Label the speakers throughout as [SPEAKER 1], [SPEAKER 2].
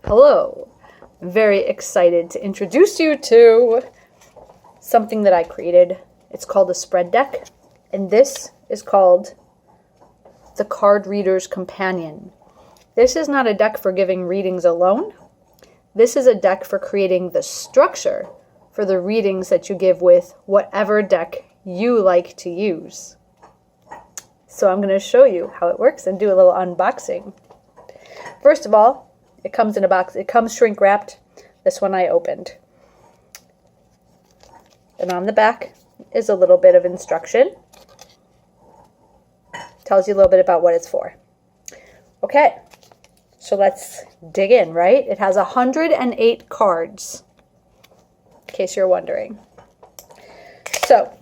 [SPEAKER 1] Hello. I'm very excited to introduce you to something that I created. It's called a spread deck, and this is called the Card Reader's Companion. This is not a deck for giving readings alone. This is a deck for creating the structure for the readings that you give with whatever deck you like to use. So I'm going to show you how it works and do a little unboxing. First of all, it comes in a box. It comes shrink wrapped. This one I opened. And on the back is a little bit of instruction. Tells you a little bit about what it's for. Okay, so let's dig in, right? It has 108 cards, in case you're wondering. So,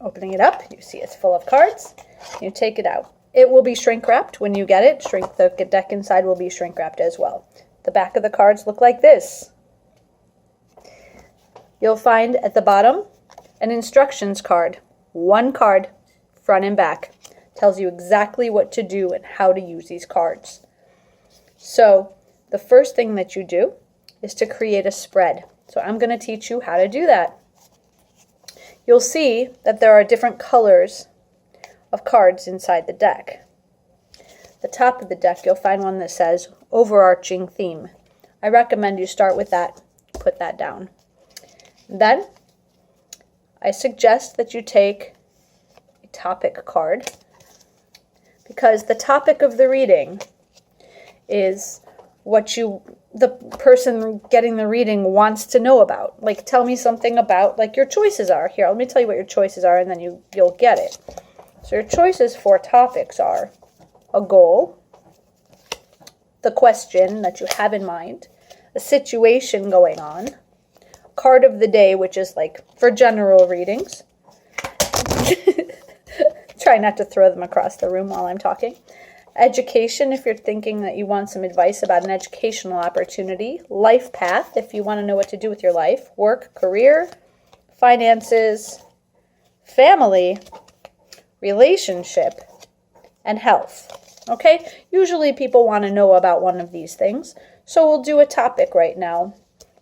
[SPEAKER 1] opening it up, you see it's full of cards. You take it out. It will be shrink wrapped when you get it. The deck inside will be shrink wrapped as well. The back of the cards look like this. You'll find at the bottom an instructions card. One card, front and back. Tells you exactly what to do and how to use these cards. So the first thing that you do is to create a spread. So I'm going to teach you how to do that. You'll see that there are different colors of cards inside the deck. The top of the deck, you'll find one that says overarching theme. I recommend you start with that, put that down. Then I suggest that you take a topic card, because the topic of the reading is what the person getting the reading wants to know about. Like, tell me something about, like, your choices are. Here, let me tell you what your choices are, and then you'll get it. So your choices for topics are a goal, the question that you have in mind, a situation going on, card of the day, which is like for general readings. Try not to throw them across the room while I'm talking. Education, if you're thinking that you want some advice about an educational opportunity. Life path, if you want to know what to do with your life. Work, career, finances, family, relationship, and health. Okay? Usually people want to know about one of these things. So we'll do a topic right now.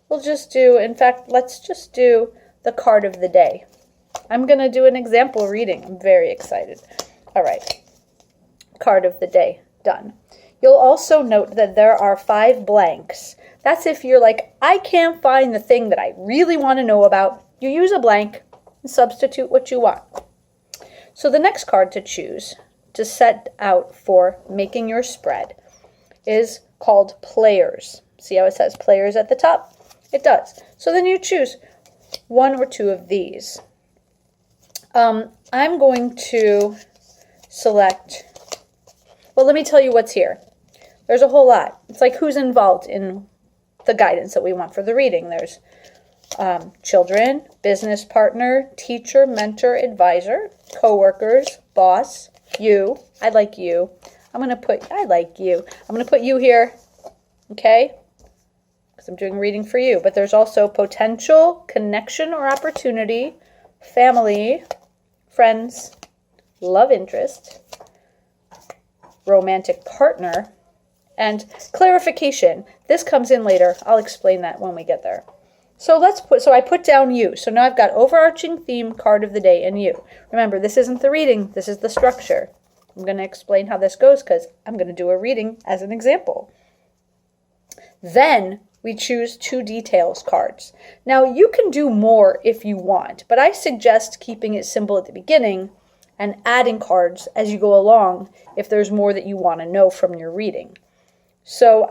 [SPEAKER 1] We'll just do, in fact, let's just do the card of the day. I'm going to do an example reading. I'm very excited. All right. Card of the day. Done. You'll also note that there are 5 blanks. That's if you're like, I can't find the thing that I really want to know about. You use a blank and substitute what you want. So the next card to choose to set out for making your spread is called Players. See how it says Players at the top? It does. So then you choose 1 or 2 of these. I'm going to select, well, let me tell you what's here. There's a whole lot. It's like who's involved in the guidance that we want for the reading. There's children, business partner, teacher, mentor, advisor, coworkers, boss, you. I like you. I like you. I'm going to put you here, okay? Because I'm doing a reading for you. But there's also potential, connection or opportunity, family, friends, love interest, romantic partner, and clarification. This comes in later. I'll explain that when we get there. So I put down you. So now I've got overarching theme, card of the day, and you. Remember, this isn't the reading. This is the structure. I'm going to explain how this goes because I'm going to do a reading as an example. Then we choose 2 details cards. Now, you can do more if you want, but I suggest keeping it simple at the beginning and adding cards as you go along if there's more that you want to know from your reading. So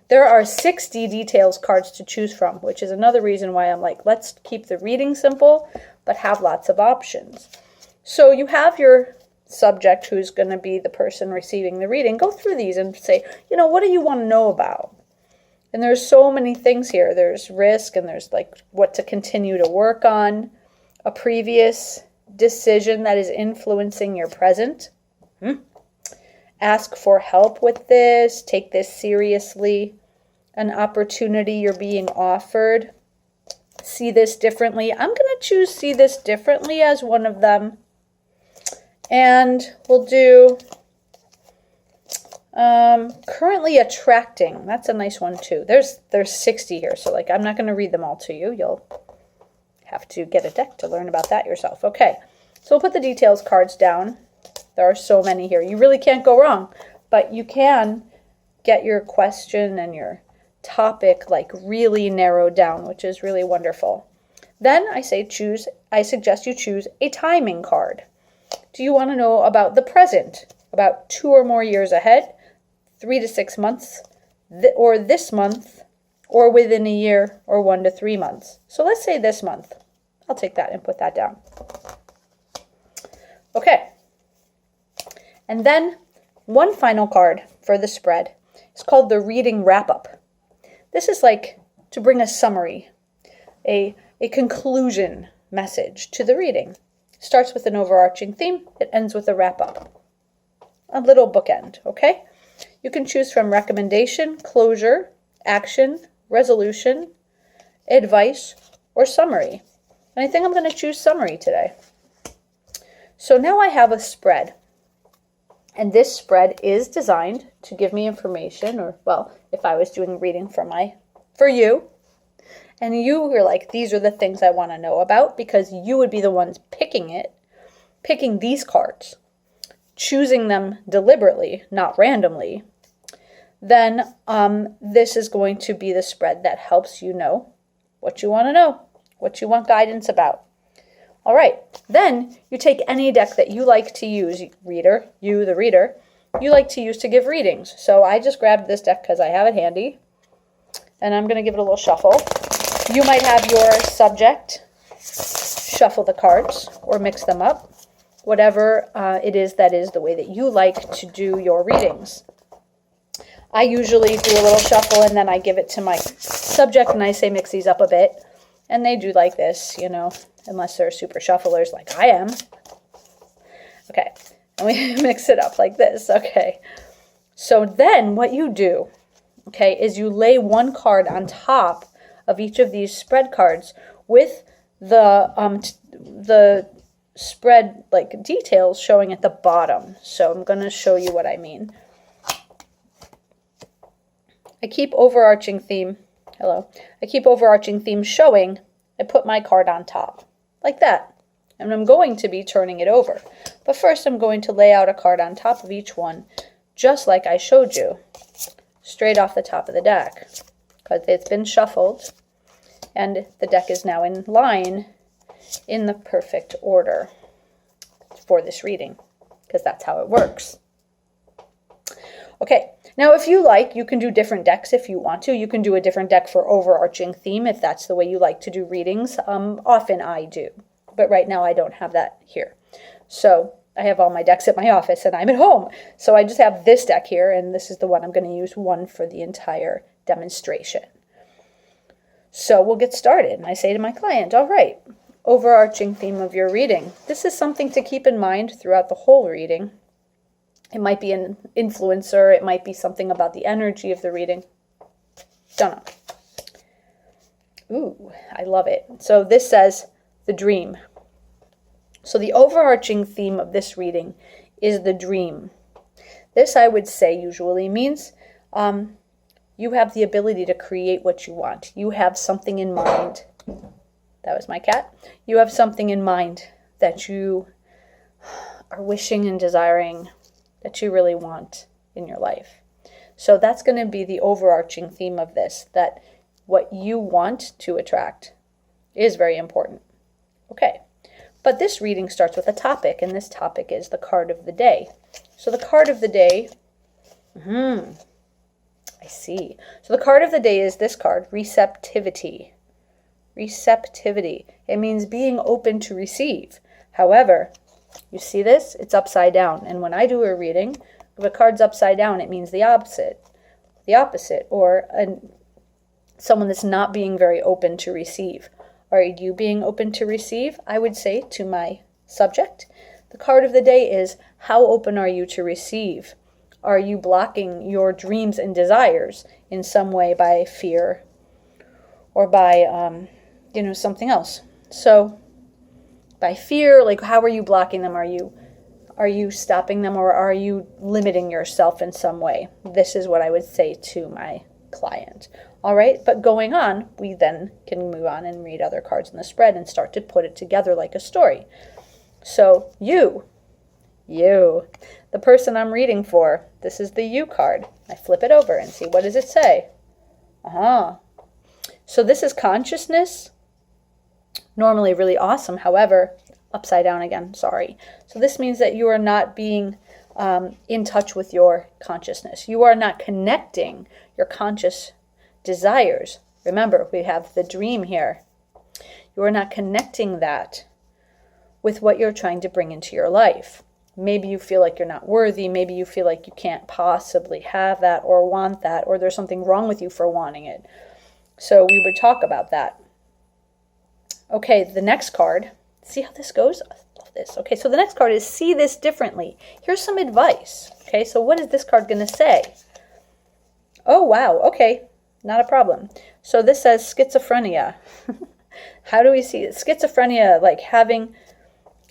[SPEAKER 1] there are 60 details cards to choose from, which is another reason why I'm like, let's keep the reading simple, but have lots of options. So you have your subject, who's going to be the person receiving the reading. Go through these and say, what do you want to know about? And there's so many things here. There's risk, and there's like what to continue to work on, a previous decision that is influencing your present. Ask for help with this. Take this seriously. An opportunity you're being offered. See this differently. I'm going to choose see this differently as one of them. And we'll do Currently attracting. That's a nice one too. There's 60 here, so like I'm not going to read them all to you. You'll have to get a deck to learn about that yourself. Okay, so we'll put the details cards down. There are so many here. You really can't go wrong, but you can get your question and your topic like really narrowed down, which is really wonderful. Then I suggest you choose a timing card. Do you want to know about the present, about 2 or more years ahead, 3 to 6 months, or this month, or within a year, or 1 to 3 months? So let's say this month. I'll take that and put that down. Okay. And then one final card for the spread. It's called the reading wrap-up. This is like to bring a summary, a conclusion message to the reading. It starts with an overarching theme. It ends with a wrap-up. A little bookend, okay? You can choose from recommendation, closure, action, resolution, advice, or summary. And I think I'm going to choose summary today. So now I have a spread. And this spread is designed to give me information, or, well, if I was doing reading for you, and you were like, these are the things I want to know about, because you would be the ones picking these cards, choosing them deliberately, not randomly, then this is going to be the spread that helps you know what you want to know, what you want guidance about. All right, then you take any deck that you like to use, reader, you, the reader, you like to use to give readings. So I just grabbed this deck because I have it handy, and I'm going to give it a little shuffle. You might have your subject shuffle the cards or mix them up, whatever it is that is the way that you like to do your readings. I usually do a little shuffle and then I give it to my subject and I say mix these up a bit. And they do like this, you know, unless they're super shufflers like I am. Okay, and we mix it up like this, okay. So then what you do, okay, is you lay one card on top of each of these spread cards with the spread like details showing at the bottom. So I'm going to show you what I mean. I keep overarching theme showing. I put my card on top like that, and I'm going to be turning it over, but first I'm going to lay out a card on top of each one just like I showed you straight off the top of the deck, because it's been shuffled and the deck is now in line in the perfect order for this reading, because that's how it works. Okay, now if you like, you can do different decks if you want to. You can do a different deck for overarching theme if that's the way you like to do readings. Often I do, but right now I don't have that here. So I have all my decks at my office and I'm at home. So I just have this deck here, and this is the one I'm going to use one for the entire demonstration. So we'll get started. And I say to my client, all right, overarching theme of your reading. This is something to keep in mind throughout the whole reading. It might be an influencer. It might be something about the energy of the reading. Don't know. Ooh, I love it. So this says the dream. So the overarching theme of this reading is the dream. This, I would say, usually means you have the ability to create what you want. You have something in mind. That was my cat. You have something in mind that you are wishing and desiring, that you really want in your life. So that's going to be the overarching theme of this, that what you want to attract is very important. Okay, but this reading starts with a topic, and this topic is the card of the day. So the card of the day, I see. So the card of the day is this card, receptivity. Receptivity. It means being open to receive. However, you see this? It's upside down. And when I do a reading, if a card's upside down, it means the opposite. The opposite, or someone that's not being very open to receive. Are you being open to receive? I would say to my subject, the card of the day is, how open are you to receive? Are you blocking your dreams and desires in some way by fear or by, something else? So by fear, like how are you blocking them? Are you Are you stopping them, or are you limiting yourself in some way? This is what I would say to my client. All right, but going on, we then can move on and read other cards in the spread and start to put it together like a story. So you, the person I'm reading for, this is the you card. I flip it over and see, what does it say? So this is consciousness. Normally really awesome. However, upside down again, sorry. So this means that you are not being in touch with your consciousness. You are not connecting your conscious desires. Remember, we have the dream here. You are not connecting that with what you're trying to bring into your life. Maybe you feel like you're not worthy. Maybe you feel like you can't possibly have that or want that, or there's something wrong with you for wanting it. So we would talk about that. Okay, the next card. See how this goes? I love this. Okay, so the next card is see this differently. Here's some advice. Okay, so what is this card going to say? Oh, wow. Okay, not a problem. So this says schizophrenia. How do we see it? Schizophrenia, like having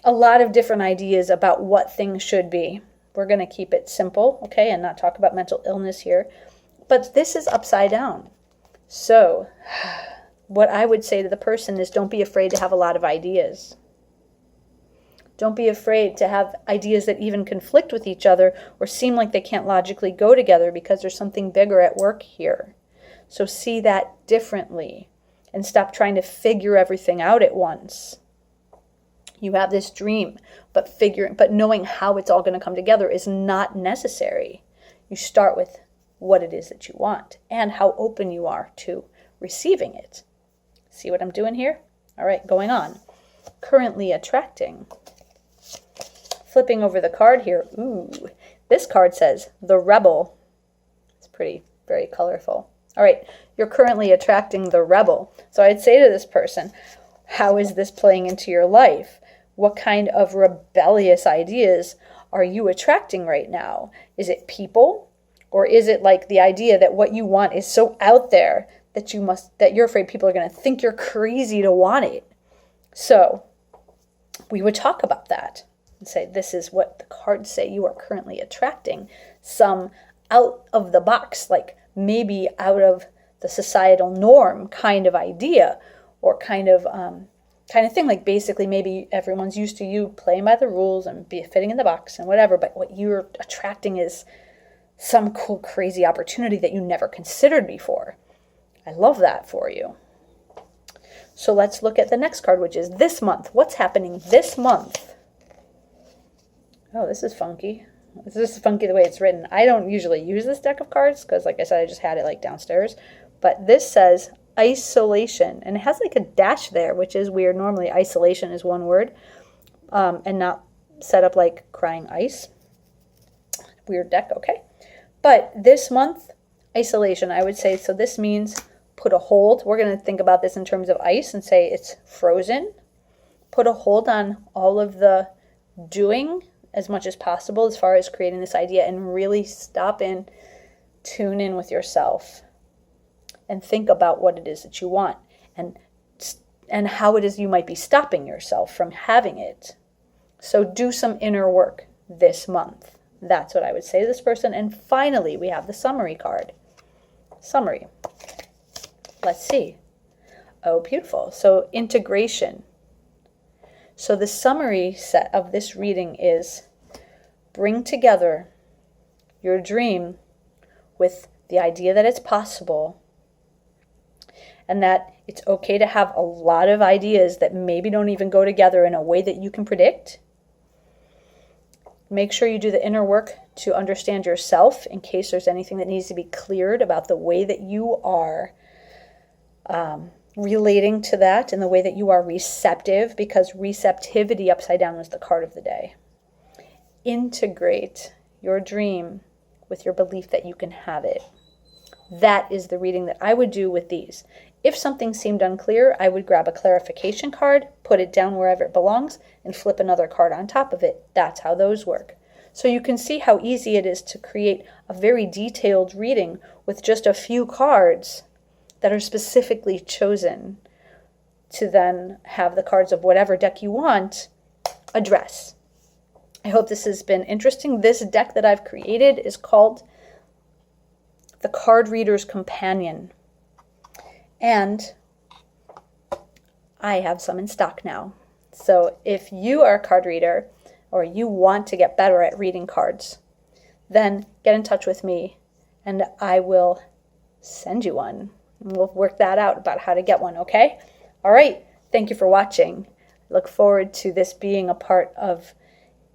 [SPEAKER 1] a lot of different ideas about what things should be. We're going to keep it simple, okay, and not talk about mental illness here. But this is upside down. So what I would say to the person is, don't be afraid to have a lot of ideas. Don't be afraid to have ideas that even conflict with each other or seem like they can't logically go together, because there's something bigger at work here. So see that differently and stop trying to figure everything out at once. You have this dream, but knowing how it's all going to come together is not necessary. You start with what it is that you want and how open you are to receiving it. See what I'm doing here? All right, going on. Currently attracting. Flipping over the card here. Ooh, this card says the rebel. It's very colorful. All right, you're currently attracting the rebel. So I'd say to this person, how is this playing into your life? What kind of rebellious ideas are you attracting right now? Is it people? Or is it like the idea that what you want is so out there that you're afraid people are going to think you're crazy to want it? So we would talk about that and say, this is what the cards say you are currently attracting. Some out of the box, like maybe out of the societal norm kind of idea, or kind of thing. Like basically maybe everyone's used to you playing by the rules and be fitting in the box and whatever, but what you're attracting is some cool, crazy opportunity that you never considered before. I love that for you. So let's look at the next card, which is this month. What's happening this month? Oh, this is funky. This is funky the way it's written. I don't usually use this deck of cards because, like I said, I just had it like downstairs. But this says isolation, and it has like a dash there, which is weird. Normally isolation is one word and not set up like crying ice. Weird deck, okay. But this month, isolation, I would say, so this means put a hold. We're going to think about this in terms of ice and say it's frozen. Put a hold on all of the doing as much as possible as far as creating this idea, and really stop in, tune in with yourself and think about what it is that you want and how it is you might be stopping yourself from having it. So do some inner work this month. That's what I would say to this person. And finally, we have the summary card. Summary. Let's see. Oh, beautiful. So integration. So the summary set of this reading is bring together your dream with the idea that it's possible, and that it's okay to have a lot of ideas that maybe don't even go together in a way that you can predict. Make sure you do the inner work to understand yourself in case there's anything that needs to be cleared about the way that you are relating to that and the way that you are receptive, because receptivity upside down was the card of the day. Integrate your dream with your belief that you can have it. That is the reading that I would do with these. If something seemed unclear, I would grab a clarification card, put it down wherever it belongs, and flip another card on top of it. That's how those work. So you can see how easy it is to create a very detailed reading with just a few cards that are specifically chosen to then have the cards of whatever deck you want address. I hope this has been interesting. This deck that I've created is called the Card Reader's Companion. And I have some in stock now. So if you are a card reader or you want to get better at reading cards, then get in touch with me and I will send you one. And we'll work that out about how to get one, okay? All right. Thank you for watching. I look forward to this being a part of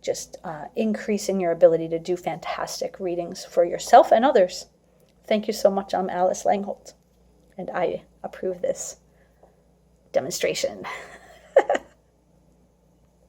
[SPEAKER 1] just increasing your ability to do fantastic readings for yourself and others. Thank you so much. I'm Alice Langholt, and I approve this demonstration.